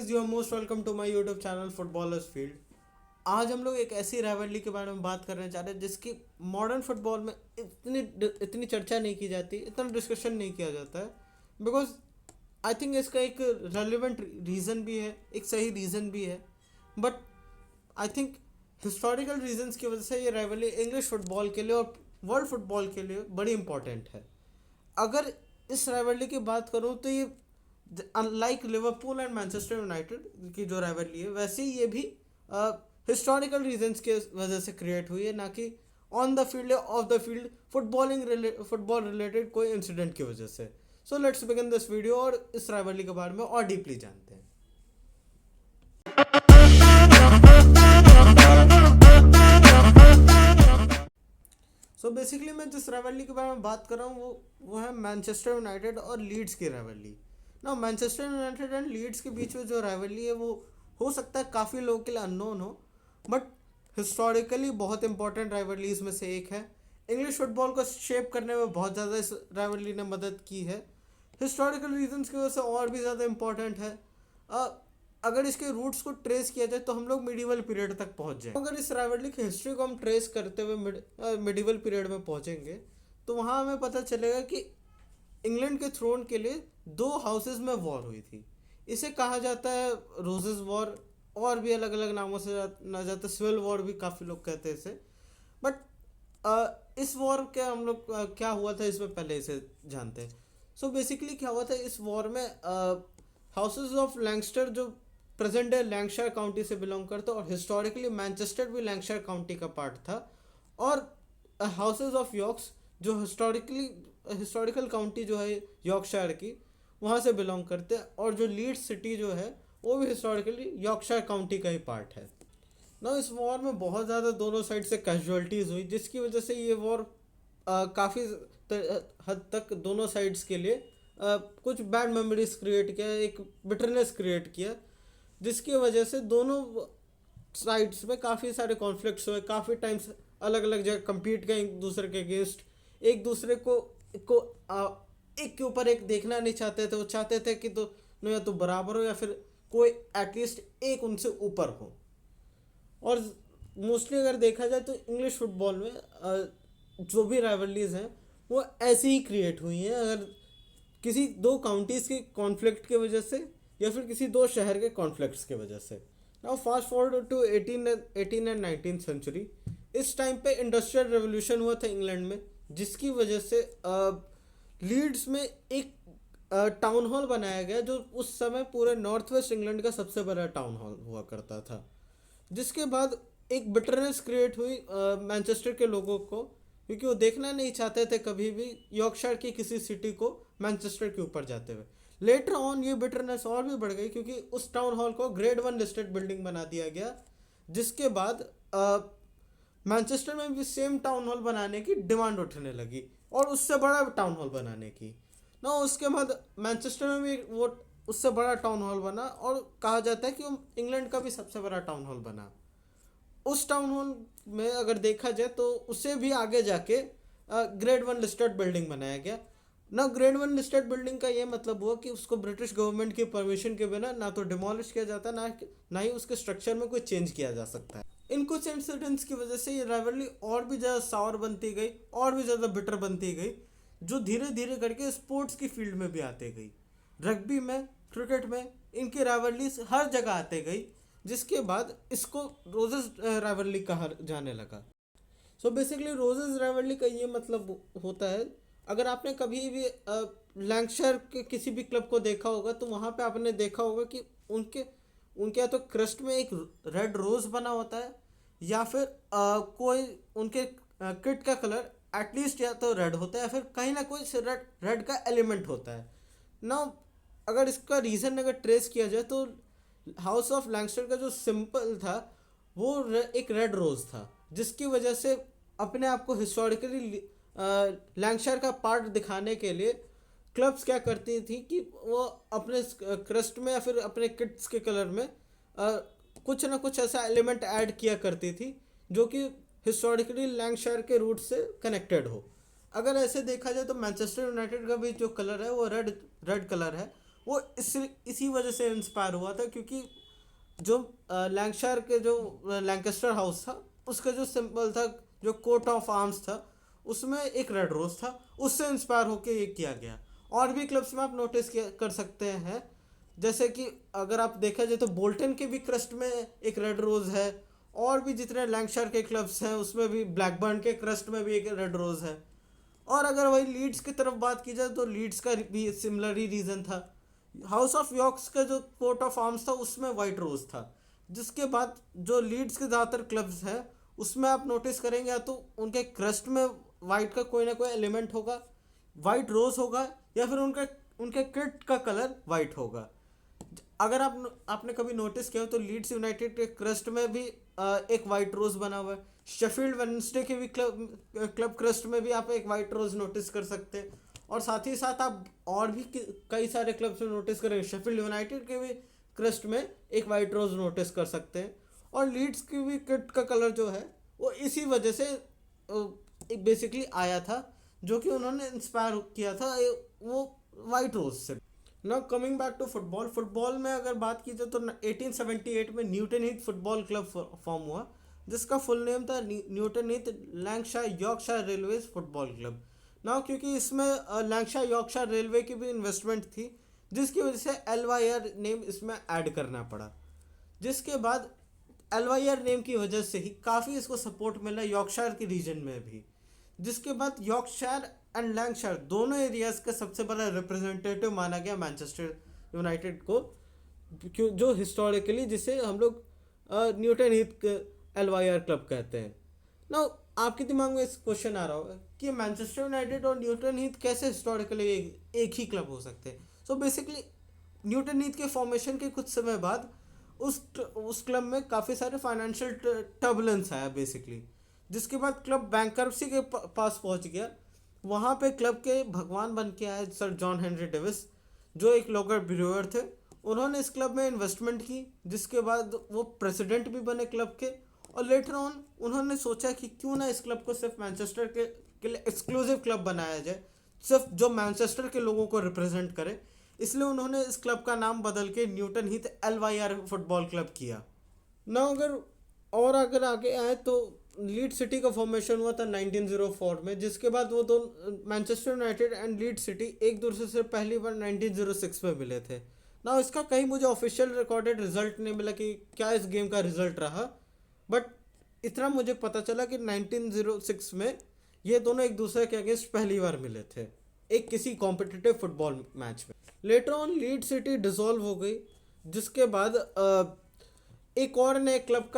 You are most welcome to my YouTube channel footballers field. आज हम लोग एक ऐसी राइवलरी के बारे में बात करने जा रहे हैं जिसकी मॉडर्न फुटबॉल में इतनी इतनी चर्चा नहीं की जाती, इतना डिस्कशन नहीं किया जाता है। बिकॉज आई थिंक इसका एक रेलिवेंट रीज़न भी है, एक सही रीज़न भी है। But I think historical reasons की वजह से ये राइवलरी इंग्लिश फुटबॉल के लिए और वर्ल्ड फुटबॉल के लिए बड़ी इंपॉर्टेंट है। अगर इस राइवलरी की बात करूँ तो ये unlike Liverpool and Manchester United की जो राइवलरी है, वैसे ही ये भी हिस्टोरिकल रीजंस के वजह से क्रिएट हुई है, ना कि ऑन द फील्ड या of the field football related कोई इंसिडेंट की वजह से। So let's begin this video और इस राइवलरी के बारे में और डीपली जानते हैं। सो बेसिकली मैं जिस राइवलरी के बारे में बात कर रहा हूँ वो है मैनचेस्टर यूनाइटेड और लीड्स की राइवलरी। ना मैनचेस्टर यूनाइटेड एंड लीड्स के बीच में जो राइवलरी है वो हो सकता है काफ़ी लोगों के लिए अननोन हो, बट हिस्टोरिकली बहुत इंपॉर्टेंट राइवलरीज में से एक है। इंग्लिश फुटबॉल को शेप करने में बहुत ज़्यादा इस राइवलरी ने मदद की है। हिस्टोरिकल रीजंस की वजह से और भी ज़्यादा इम्पोर्टेंट है। अगर इसके रूट्स को ट्रेस किया जाए तो हम लोग मिडिवल पीरियड तक पहुंच जाए। अगर इस राइवलरी की हिस्ट्री को हम ट्रेस करते हुए मिडिवल पीरियड में पहुंचेंगे तो वहाँ हमें पता चलेगा कि इंग्लैंड के थ्रोन के लिए दो हाउसेस में वॉर हुई थी। इसे कहा जाता है रोजेस वॉर, और भी अलग अलग नामों से ना जाता है, सिविल वॉर भी काफ़ी लोग कहते हैं इसे। बट इस वॉर के हम लोग क्या हुआ था इसमें पहले इसे जानते हैं। सो बेसिकली क्या हुआ था इस वॉर में, हाउसेस ऑफ लैंगस्टर जो प्रेजेंट डे लैंकशायर काउंटी से बिलोंग करता और हिस्टोरिकली मैनचेस्टर भी लैंकशायर काउंटी का पार्ट था, और हाउसेस ऑफ यॉर्क्स जो हिस्टोरिकल काउंटी जो है यॉर्कशायर की, वहाँ से बिलोंग करते हैं, और जो लीड्स सिटी जो है वो भी हिस्टोरिकली यॉर्कशायर काउंटी का ही पार्ट है ना। इस वॉर में बहुत ज़्यादा दोनों साइड से कैजुअलिटीज़ हुई, जिसकी वजह से ये वॉर काफ़ी हद तक दोनों साइड्स के लिए कुछ बैड मेमोरीज क्रिएट किया, एक बिटरनेस क्रिएट किया, जिसकी वजह से दोनों साइड्स में काफ़ी सारे कॉन्फ्लिक्ट्स हुए। काफ़ी टाइम्स अलग अलग जगह कम्पीट किया एक दूसरे के अगेंस्ट, एक दूसरे को एक के ऊपर एक देखना नहीं चाहते थे। वो चाहते थे कि तो या तो बराबर हो या फिर कोई एटलीस्ट एक उनसे ऊपर हो। और मोस्टली अगर देखा जाए तो इंग्लिश फुटबॉल में जो भी राइवलरीज हैं वो ऐसे ही क्रिएट हुई हैं, अगर किसी दो काउंटीज़ के कॉन्फ्लिक्ट की वजह से या फिर किसी दो शहर के कॉन्फ्लिक्ट्स की वजह से। Now fast forward to 18 and 19th century. इस टाइम पे इंडस्ट्रियल रेवोल्यूशन हुआ था इंग्लैंड में, जिसकी वजह से लीड्स में एक टाउन हॉल बनाया गया जो उस समय पूरे नॉर्थ वेस्ट इंग्लैंड का सबसे बड़ा टाउन हॉल हुआ करता था। जिसके बाद एक बिटरनेस क्रिएट हुई मैनचेस्टर के लोगों को, क्योंकि वो देखना नहीं चाहते थे कभी भी यॉर्कशायर की किसी सिटी को मैनचेस्टर के ऊपर जाते हुए। लेटर ऑन ये बिटरनेस और भी बढ़ गई, क्योंकि उस टाउन हॉल को ग्रेड 1 लिस्टेड बिल्डिंग बना दिया गया, जिसके बाद मैनचेस्टर में भी सेम टाउन हॉल बनाने की डिमांड उठने लगी और उससे बड़ा टाउन हॉल बनाने की ना। उसके बाद मैनचेस्टर में भी वो उससे बड़ा टाउन हॉल बना, और कहा जाता है कि वो इंग्लैंड का भी सबसे बड़ा टाउन हॉल बना। उस टाउन हॉल में अगर देखा जाए तो उससे भी आगे जाके ग्रेड 1 लिस्टेड बिल्डिंग बनाया गया ना। ग्रेड 1 लिस्टेड बिल्डिंग का ये मतलब हुआ कि उसको ब्रिटिश गवर्नमेंट की परमिशन के बिना ना तो डिमोलिश किया जाता, ना ही उसके स्ट्रक्चर में कोई चेंज किया जा सकता है। इन कुछ इंसिडेंट्स की वजह से ये राइवलरी और भी ज़्यादा सावर बनती गई, और भी ज़्यादा बिटर बनती गई, जो धीरे धीरे करके स्पोर्ट्स की फील्ड में भी आते गई। रग्बी में, क्रिकेट में इनकी राइवलरीज हर जगह आते गई, जिसके बाद इसको रोजेस राइवलरी कहा जाने लगा। सो बेसिकली रोजेस राइवलरी का ये मतलब होता है, अगर आपने कभी भी लैंकशायर के किसी भी क्लब को देखा होगा तो वहाँ पे आपने देखा होगा कि उनके उनके या तो crest में एक रेड रोज बना होता है, या फिर कोई उनके किट का कलर एटलीस्ट या तो रेड होता है, या फिर कहीं ना कोई रेड का एलिमेंट होता है ना। अगर इसका रीज़न अगर ट्रेस किया जाए तो हाउस ऑफ लैंगस्टर का जो सिंपल था वो एक रेड रोज था, जिसकी वजह से अपने आप को हिस्टोरिकली लैंकशायर का पार्ट दिखाने के लिए क्लब्स क्या करती थी कि वो अपने क्रस्ट में या फिर अपने किट्स के कलर में कुछ ना कुछ ऐसा एलिमेंट ऐड किया करती थी जो कि हिस्टोरिकली लैंकशायर के रूट से कनेक्टेड हो। अगर ऐसे देखा जाए तो मैनचेस्टर यूनाइटेड का भी जो कलर है वो रेड कलर है, वो इसी वजह से इंस्पायर हुआ था, क्योंकि जो लैंकशायर के जो लैंकेस्टर हाउस था, उसका जो सिंबल था, जो कोट ऑफ आर्म्स था, उसमें एक रेड रोज था, उससे इंस्पायर होके ये किया गया। और भी क्लब्स में आप नोटिस कर सकते हैं, जैसे कि अगर आप देखा जाए तो बोल्टन के भी क्रस्ट में एक रेड रोज है, और भी जितने लैंकशायर के क्लब्स हैं उसमें भी ब्लैकबर्न के क्रस्ट में भी एक रेड रोज है। और अगर वही लीड्स की तरफ बात की जाए तो लीड्स का भी सिमिलर ही रीज़न था। हाउस ऑफ यॉर्क्स का जो कोट ऑफ आर्म्स था उसमें वाइट रोज था। जिसके बाद जो लीड्स के ज़्यादातर क्लब्स हैं उसमें आप नोटिस करेंगे, या तो उनके क्रस्ट में वाइट का कोई ना कोई एलिमेंट होगा, वाइट रोज होगा, या फिर उनका उनके किट का कलर वाइट होगा। अगर आपने कभी नोटिस किया हो तो लीड्स यूनाइटेड के क्रस्ट में भी एक वाइट रोज बना हुआ है। शेफील्ड वेडनेसडे के भी क्लब क्रस्ट में भी आप एक वाइट रोज नोटिस कर सकते हैं। और साथ ही साथ आप और भी कई सारे क्लब्स में नोटिस करेंगे, शेफील्ड यूनाइटेड के भी क्रस्ट में एक वाइट रोज नोटिस कर सकते हैं। और लीड्स की भी किट का कलर जो है वो इसी वजह से बेसिकली आया था, जो कि उन्होंने इंस्पायर किया था वो वाइट रोज से। Now coming back to football, football में अगर बात की जाए तो 1878 में Newton Heath football club form हुआ, जिसका फुल नेम था Newton Heath Lancashire Yorkshire railways football club. Now क्योंकि इसमें लैंकशायर यॉर्कशायर रेलवे की भी इन्वेस्टमेंट थी, जिसकी वजह से LYR नेम इसमें ऐड करना पड़ा। जिसके बाद LYR नेम की वजह से ही काफ़ी इसको सपोर्ट मिला यॉर्कशायर के रीजन में भी। जिसके बाद यॉर्कशायर एंड लैंकशायर दोनों एरियाज का सबसे बड़ा रिप्रेजेंटेटिव माना गया मैनचेस्टर यूनाइटेड को, क्यों जो हिस्टोरिकली जिसे हम लोग न्यूटन हीथ LYR क्लब कहते हैं। ना आपके दिमाग में इस क्वेश्चन आ रहा होगा कि मैनचेस्टर यूनाइटेड और न्यूटन हीथ कैसे हिस्टोरिकली एक ही क्लब हो सकते हैं। सो बेसिकली न्यूटन हीथ के फॉर्मेशन के कुछ समय बाद उस क्लब में काफ़ी सारे फाइनेंशियल टर्बुलेंस आया बेसिकली, जिसके बाद क्लब बैंकरप्सी के पास पहुंच गया। वहाँ पे क्लब के भगवान बन के आए सर जॉन हेनरी डेविस, जो एक लोकल ब्रूअर थे। उन्होंने इस क्लब में इन्वेस्टमेंट की, जिसके बाद वो प्रेसिडेंट भी बने क्लब के। और लेटर ऑन उन्होंने सोचा कि क्यों ना इस क्लब को सिर्फ मैनचेस्टर के लिए एक्सक्लूसिव क्लब बनाया जाए, सिर्फ जो मैनचेस्टर के लोगों को रिप्रेजेंट करे। इसलिए उन्होंने इस क्लब का नाम बदल के Newton Heath LYR football club किया ना। अगर आगे आए तो लीड सिटी का फॉर्मेशन हुआ था 1904 में, जिसके बाद वो दोनों Manchester United and lead city एक दूसरे से पहली बार 1906 में मिले थे ना। इसका कहीं मुझे ऑफिशियल रिकॉर्डेड रिजल्ट नहीं मिला कि क्या इस गेम का रिजल्ट रहा, बट इतना मुझे पता चला कि 1906 में ये दोनों एक दूसरे के अगेंस्ट पहली बार मिले थे एक किसी कॉम्पिटिटिव फुटबॉल मैच में। Later on lead city dissolve हो गई, जिसके बाद एक और नए क्लब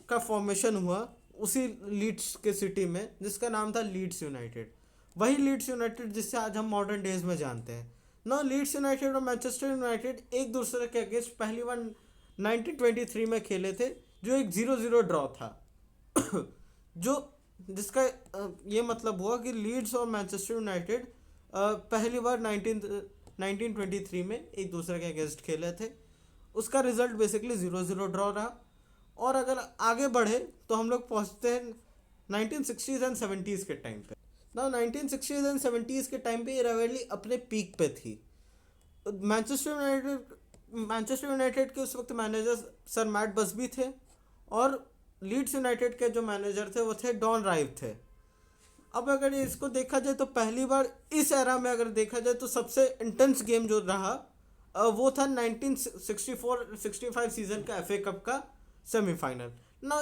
का फॉर्मेशन हुआ उसी लीड्स के सिटी में, जिसका नाम था लीड्स यूनाइटेड। वही लीड्स यूनाइटेड जिससे आज हम मॉडर्न डेज में जानते हैं ना। लीड्स यूनाइटेड और मैनचेस्टर यूनाइटेड एक दूसरे के अगेंस्ट पहली बार 1923 में खेले थे, जो एक 0-0 ड्रॉ था। जो जिसका ये मतलब हुआ कि लीड्स और मैनचेस्टर यूनाइटेड पहली बार 1923 में एक दूसरे के अगेंस्ट खेले थे। उसका रिजल्ट बेसिकली 0-0 ड्रॉ रहा। और अगर आगे बढ़े तो हम लोग पहुंचते हैं 1960s एंड 70s के टाइम पे ना। 1960s एंड 70s के टाइम पे ये राइवलरी अपने पीक पे थी। मैनचेस्टर यूनाइटेड के उस वक्त मैनेजर सर मैट बसबी थे, और लीड्स यूनाइटेड के जो मैनेजर थे वो थे डॉन राइव थे। अब अगर इसको देखा जाए तो पहली बार इस एरा में अगर देखा जाए तो सबसे इंटेंस गेम जो रहा वो था 1964-65 सीजन का FA कप का सेमीफाइनल ना।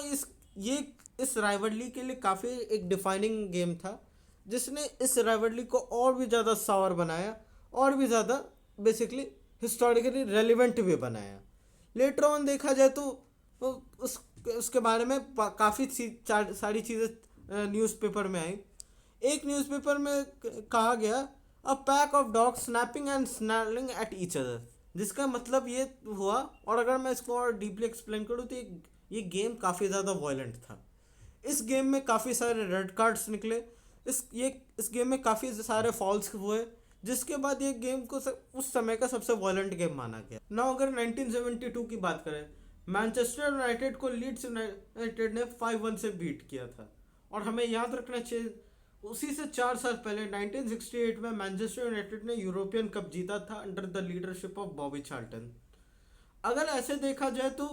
इस राइवलरी के लिए काफ़ी एक डिफाइनिंग गेम था, जिसने इस राइवलरी को और भी ज़्यादा सावर बनाया और भी ज़्यादा बेसिकली हिस्टोरिकली रेलिवेंट भी बनाया। लेटर ऑन देखा जाए तो उसके बारे में काफ़ी सारी चीज़ें न्यूज़पेपर में आई। एक न्यूज़पेपर में कहा गया a pack of dog snapping and snarling at each other, जिसका मतलब ये हुआ। और अगर मैं इसको और डीपली एक्सप्लेन करूँ तो ये गेम काफ़ी ज़्यादा वायलेंट था। इस गेम में काफ़ी सारे रेड कार्ड्स निकले। इस गेम में काफ़ी सारे फॉल्स हुए, जिसके बाद ये गेम को उस समय का सबसे वायलेंट गेम माना गया ना। अगर 1972 की बात करें, मैनचेस्टर यूनाइटेड को लीड्स यूनाइटेड ने 5-1 से बीट किया था। और हमें याद रखना चाहिए उसी से 4 साल पहले 1968 में मैनचेस्टर यूनाइटेड ने यूरोपियन कप जीता था under the leadership of Bobby Charlton. अगर ऐसे देखा जाए तो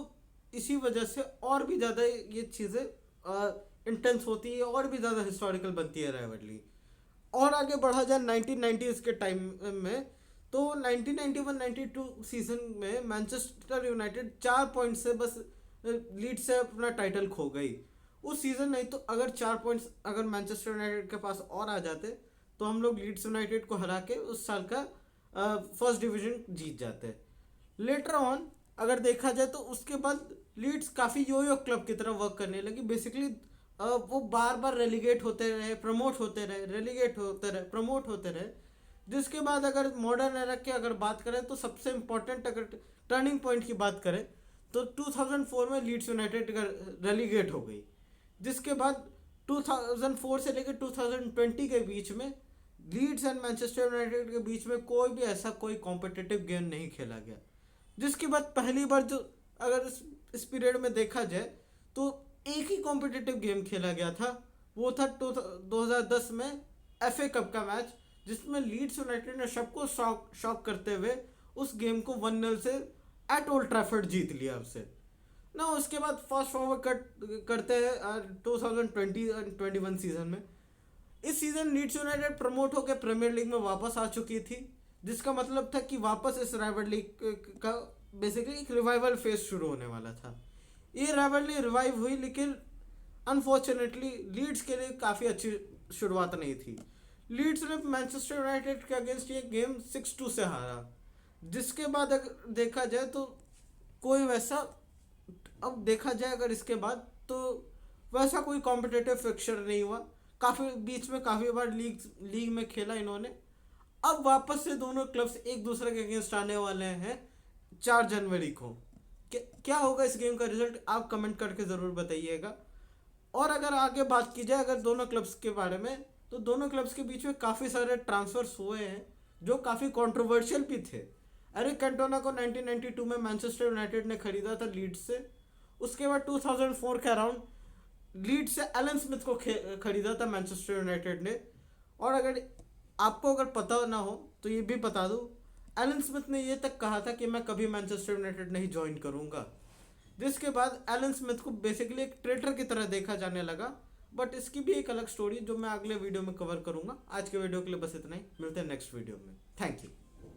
इसी वजह से और भी ज़्यादा ये चीज़ें इंटेंस होती है, और भी ज़्यादा हिस्टोरिकल बनती है राइवलरी। और आगे बढ़ा जाए 1990s के टाइम में, तो 1991-92 सीजन में मैनचेस्टर यूनाइटेड 4 पॉइंट से बस लीड से अपना टाइटल खो गई उस सीज़न। नहीं तो अगर 4 पॉइंट्स अगर मैनचेस्टर यूनाइटेड के पास और आ जाते तो हम लोग लीड्स यूनाइटेड को हरा के उस साल का फर्स्ट डिवीजन जीत जाते। लेटर ऑन अगर देखा जाए तो उसके बाद लीड्स काफ़ी यो यो क्लब की तरह वर्क करने लगी। बेसिकली वो बार बार रेलीगेट होते रहे, प्रमोट होते रहे, रेलीगेट होते रहे, प्रमोट होते रहे। जिसके बाद अगर मॉडर्न एरा की अगर बात करें तो सबसे इम्पोर्टेंट अगर टर्निंग पॉइंट की बात करें तो 2004 में लीड्स यूनाइटेड रेलीगेट हो गई। जिसके बाद 2004 से लेकर 2020 के बीच में लीड्स एंड मैनचेस्टर यूनाइटेड के बीच में कोई भी ऐसा कोई कॉम्पिटिटिव गेम नहीं खेला गया। जिसके बाद पहली बार जो अगर इस पीरियड में देखा जाए तो एक ही कॉम्पिटिटिव गेम खेला गया था, वो था 2010 में FA कप का मैच, जिसमें लीड्स यूनाइटेड ने सबको शॉक करते हुए उस गेम को 1-0 से एट ओल्ड ट्रैफर्ड जीत लिया उससे ना। उसके बाद फास्ट फॉरवर्ड करते हैं 2020-21 सीजन में। इस सीजन लीड्स यूनाइटेड प्रमोट होकर प्रीमियर लीग में वापस आ चुकी थी, जिसका मतलब था कि वापस इस राइवलरी का बेसिकली एक रिवाइवल फेज शुरू होने वाला था। ये राइवलरी रिवाइव हुई, लेकिन अनफॉर्चुनेटली लीड्स के लिए काफ़ी अच्छी शुरुआत नहीं थी। लीड्स ने मैनचेस्टर यूनाइटेड के अगेंस्ट ये गेम 6-2 से हारा। जिसके बाद अगर देखा जाए तो कोई वैसा, अब देखा जाए अगर इसके बाद तो वैसा कोई कॉम्पिटिटिव फिक्चर नहीं हुआ। काफ़ी बीच में काफ़ी बार लीग में खेला इन्होंने। अब वापस से दोनों क्लब्स एक दूसरे के अगेंस्ट आने वाले हैं 4 जनवरी को। क्या होगा इस गेम का रिजल्ट आप कमेंट करके ज़रूर बताइएगा। और अगर आगे बात की जाए अगर दोनों क्लब्स के बारे में, तो दोनों क्लब्स के बीच में काफ़ी सारे ट्रांसफर्स हुए हैं जो काफ़ी कंट्रोवर्शियल भी थे। एरिक कैंटोना को 1992 में मैनचेस्टर यूनाइटेड ने खरीदा था लीड्स से। उसके बाद 2004 के अराउंड लीड्स से एलन स्मिथ को खरीदा था मैनचेस्टर यूनाइटेड ने। और अगर आपको अगर पता ना हो तो ये भी बता दूँ, एलन स्मिथ ने ये तक कहा था कि मैं कभी मैनचेस्टर यूनाइटेड नहीं ज्वाइन करूँगा। जिसके बाद एलन स्मिथ को बेसिकली एक ट्रेटर की तरह देखा जाने लगा। बट इसकी भी एक अलग स्टोरी जो मैं अगले वीडियो में कवर करूँगा। आज के वीडियो के लिए बस इतना ही, मिलते हैं नेक्स्ट वीडियो में। Thank you.